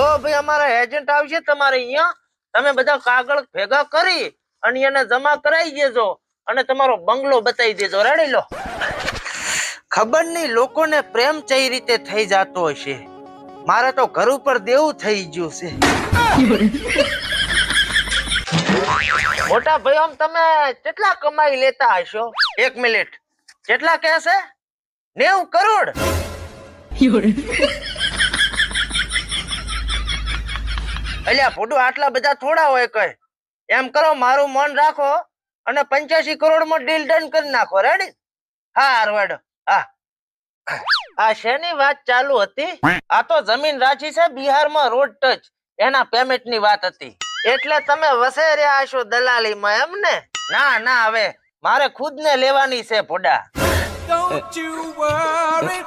જો ભાઈ અમારા એજન્ટ આવશે તમારે અહીંયા, તમે બધા કાગળ ભેગા કરી અને એને જમા કરાવી દેજો અને તમારો બંગલો બતાવી દેજો. રેડી લો. ખબર નહીં લોકોને પ્રેમ કઈ રીતે થઈ જતો હશે. મારે તો ઘર ઉપર દેવું થઈ ગયું છે. મોટા ભાઈ આમ તમે કેટલા કમાઈ લેતા હશો? 1 મિનિટ, કેટલા કહેશે? 90 કરોડ. અલ્યા ફોટો આટલા બધા થોડા હોય કઈ. એમ કરો મારું મન રાખો અને 85 કરોડ માં ડીલ ડન કરી નાખો. રેડી? હા હારવાડો. હા આ શેની વાત ચાલુ હતી? આ તો જમીન રાખી છે બિહારમાં રોડ ટચ, એના પેમેન્ટ ની વાત હતી. એટલે તમે વસે રહ્યા છો દલાલીમાં એમ ને? ના ના, હવે મારે ખુદ ને લેવાની છે ફોડા. Don't you worry.